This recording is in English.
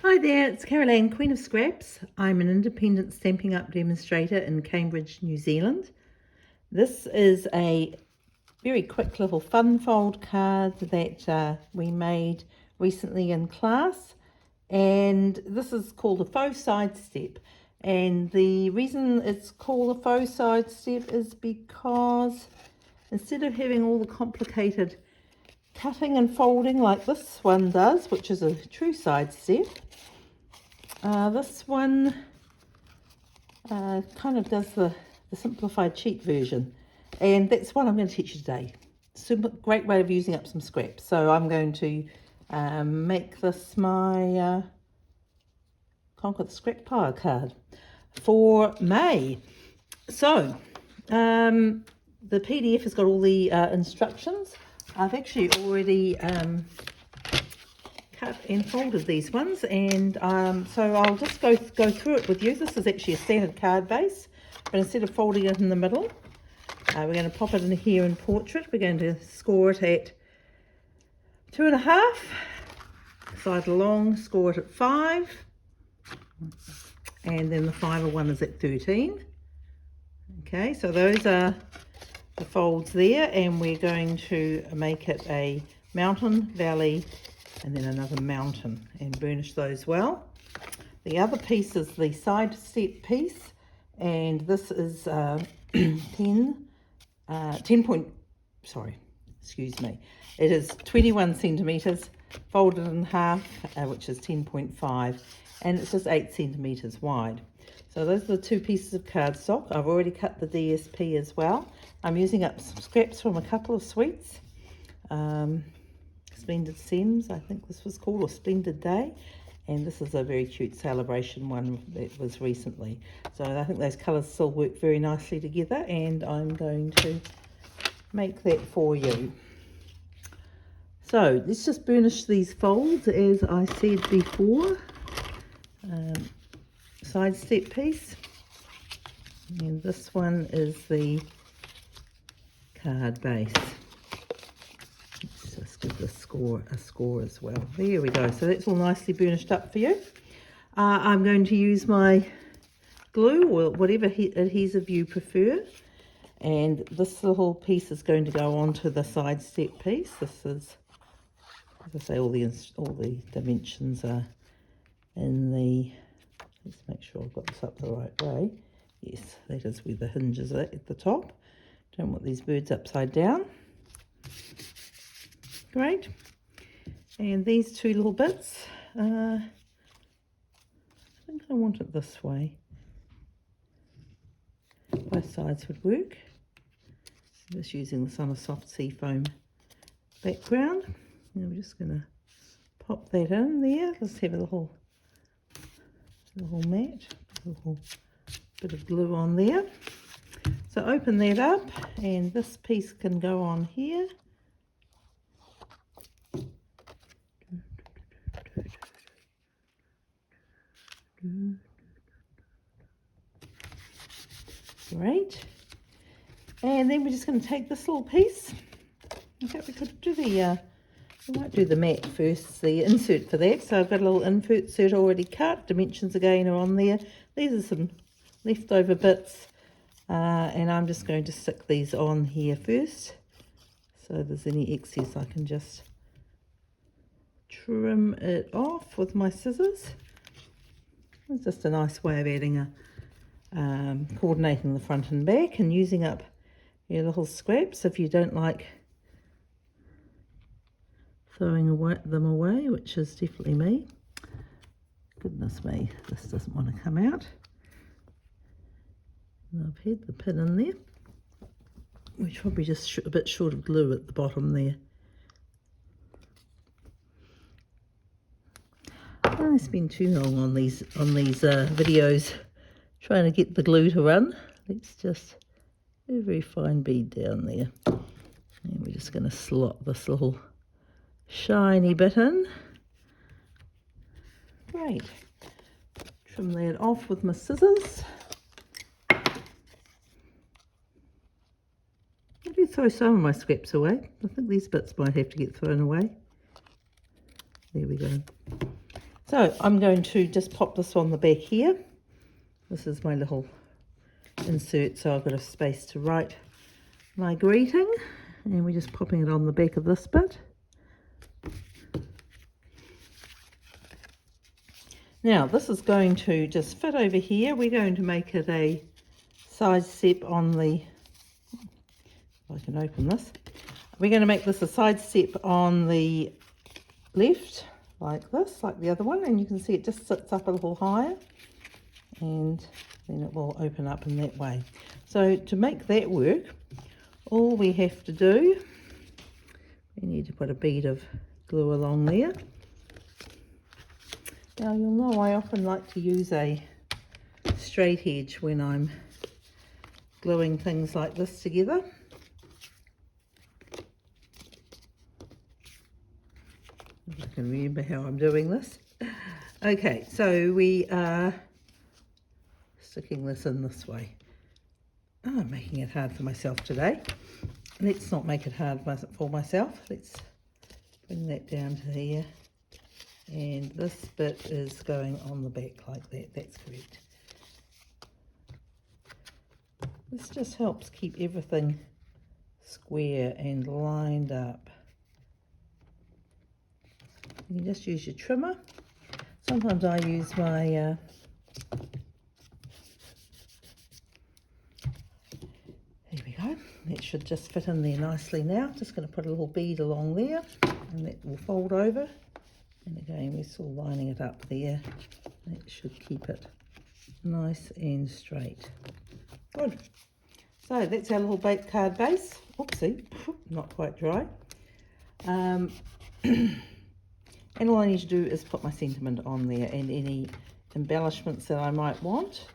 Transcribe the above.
Hi there, it's Caroline, Queen of Scraps. I'm an independent Stampin' Up demonstrator in Cambridge, New Zealand. This is a very quick little fun fold card that we made recently in class, and this is called a faux side step. And the reason it's called a faux side step is because instead of having all the complicated cutting and folding like this one does, which is a true side step, this one kind of does the simplified cheat version, and that's what I'm going to teach you today. Super great way of using up some scraps. So I'm going to make this my Conquer the Scrap Pile card for May. So the PDF has got all the instructions. I've actually already cut and folded these ones, and so I'll just go through it with you. This is actually a standard card base, but instead of folding it in the middle, we're going to pop it in here in portrait. We're going to score it at 2.5, side along, score it at 5, and then the 5 one is at 13. Okay, so those are the folds there, and we're going to make it a mountain, valley, and then another mountain, and burnish those well. The other piece is the side step piece, and this is 10 point, sorry, excuse me, it is 21 centimeters folded in half, which is 10.5, and it's just 8 centimeters wide. So those are the two pieces of cardstock. I've already cut the DSP as well. I'm using up some scraps from a couple of sweets. Splendid Sems, I think this was called, or Splendid Day, and this is a very cute celebration one that was recently. So I think those colours still work very nicely together, and I'm going to make that for you. So let's just burnish these folds as I said before. Side step piece, and this one is the card base. Let's just give the a score as well. There we go. So that's all nicely burnished up for you. I'm going to use my glue or whatever adhesive you prefer, and this little piece is going to go onto the side step piece. This is, as I say, all the dimensions are in the. Let's make sure I've got this up the right way. Yes, that is where the hinges are at the top. Don't want these birds upside down. Great. And these two little bits, I think I want it this way. Both sides would work. I'm just using this on a soft seafoam background. Now we're just going to pop that in there. Let's have a little mat, a little bit of glue on there. So open that up, and this piece can go on here. Great. And then we're just going to take this little piece. In fact, we could do we might do the mat first, the insert for that. So I've got a little insert already cut. Dimensions again are on there. These are some leftover bits, and I'm just going to stick these on here first. So if there's any excess, I can just trim it off with my scissors. It's just a nice way of adding coordinating the front and back and using up your little scraps if you don't like throwing them away, which is definitely me. Goodness me, this doesn't want to come out. And I've had the pin in there, which probably just a bit short of glue at the bottom there. I don't spend too long on these videos trying to get the glue to run. Let's just do a very fine bead down there, and we're just going to slot this little shiny bit in. Great. Trim that off with my scissors. Maybe throw some of my scraps away. I think these bits might have to get thrown away. There we go. So I'm going to just pop this on the back here. This is my little insert, so I've got a space to write my greeting, and we're just popping it on the back of this bit. Now this is going to just fit over here. We're going to make it a side step on the, if I can open this, we're going to make this a side step on the left, like this, like the other one, and you can see it just sits up a little higher, and then it will open up in that way. So to make that work, all we have to do, we need to put a bead of glue along there. Now you'll know I often like to use a straight edge when I'm gluing things like this together. If I can remember how I'm doing this. Okay, so we are sticking this in this way. Oh, I'm making it hard for myself today. Let's not make it hard for myself. Let's bring that down to here. And this bit is going on the back like that. That's correct. This just helps keep everything square and lined up. You can just use your trimmer. Sometimes I use my there we go. That should just fit in there nicely now. Just going to put a little bead along there, and that will fold over. And again, we're still lining it up there. That should keep it nice and straight. Good. So that's our little baked card base. Oopsie, not quite dry. And all I need to do is put my sentiment on there and any embellishments that I might want.